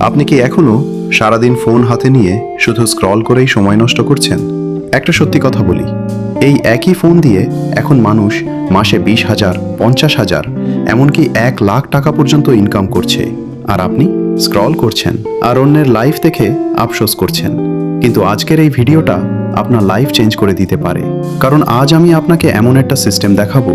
আপনি কি এখনো সারাদিন ফোন হাতে নিয়ে শুধু স্ক্রল করেই সময় নষ্ট করছেন? একটা সত্যি কথা বলি, এই একই ফোন দিয়ে এখন মানুষ মাসে 20,000, 50,000, এমনকি 1,00,000 টাকা পর্যন্ত ইনকাম করছে, আর আপনি স্ক্রল করছেন আর অন্যের লাইফ দেখে আফসোস করছেন। কিন্তু আজকের এই ভিডিওটা আপনার লাইফ চেঞ্জ করে দিতে পারে, কারণ আজ আমি আপনাকে এমন একটা সিস্টেম দেখাবো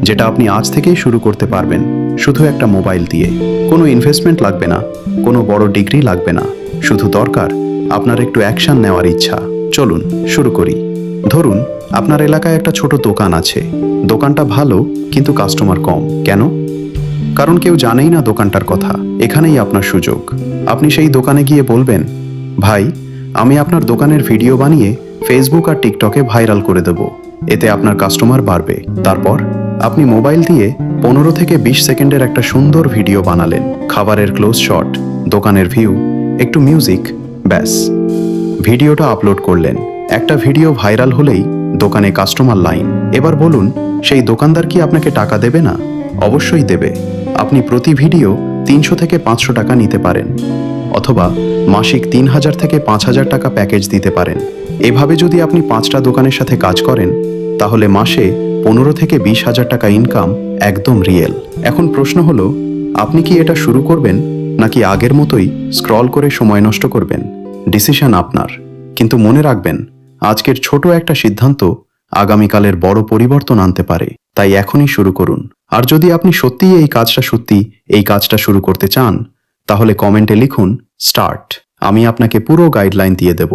যেটা আপনি আজ থেকেই শুরু করতে পারবেন, শুধু একটা মোবাইল দিয়ে। কোনো ইনভেস্টমেন্ট লাগবে না, কোনো বড় ডিগ্রি লাগবে না, শুধু দরকার আপনার একটু অ্যাকশন নেওয়ার ইচ্ছা। চলুন শুরু করি। ধরুন আপনার এলাকায় একটা ছোট দোকান আছে। দোকানটা ভালো, কিন্তু কাস্টমার কম। কেন? কারণ কেউ জানেই না দোকানটার কথা। এখানেই আপনার সুযোগ। আপনি সেই দোকানে গিয়ে বলবেন, ভাই, আমি আপনার দোকানের ভিডিও বানিয়ে ফেসবুক আর টিকটকে ভাইরাল করে দেব। এতে আপনার কাস্টমার বাড়বে। তারপর আপনি মোবাইল দিয়ে 15 থেকে 20 সেকেন্ডের একটা সুন্দর ভিডিও বানালেন। খাবারের ক্লোজ শট, দোকানের ভিউ, একটু মিউজিক, ব্যাস। ভিডিওটা আপলোড করলেন। একটা ভিডিও ভাইরাল হলেই দোকানে কাস্টমার লাইন। এবার বলুন, সেই দোকানদার কি আপনাকে টাকা দেবে না? অবশ্যই দেবে। আপনি প্রতি ভিডিও 300 থেকে 500 টাকা নিতে পারেন, অথবা মাসিক 3,000 থেকে 5,000 টাকা প্যাকেজ দিতে পারেন। এভাবে যদি আপনি 5টা দোকানের সাথে কাজ করেন, তাহলে মাসে 15 থেকে 20,000 টাকা ইনকাম একদম রিয়েল। এখন প্রশ্ন হলো, আপনি কি এটা শুরু করবেন, নাকি আগের মতোই স্ক্রল করে সময় নষ্ট করবেন? ডিসিশন আপনার। কিন্তু মনে রাখবেন, আজকের ছোট একটা সিদ্ধান্ত আগামীকালের বড় পরিবর্তন আনতে পারে। তাই এখনই শুরু করুন। আর যদি আপনি সত্যিই এই কাজটা শুরু করতে চান, তাহলে কমেন্টে লিখুন স্টার্ট। আমি আপনাকে পুরো গাইডলাইন দিয়ে দেব।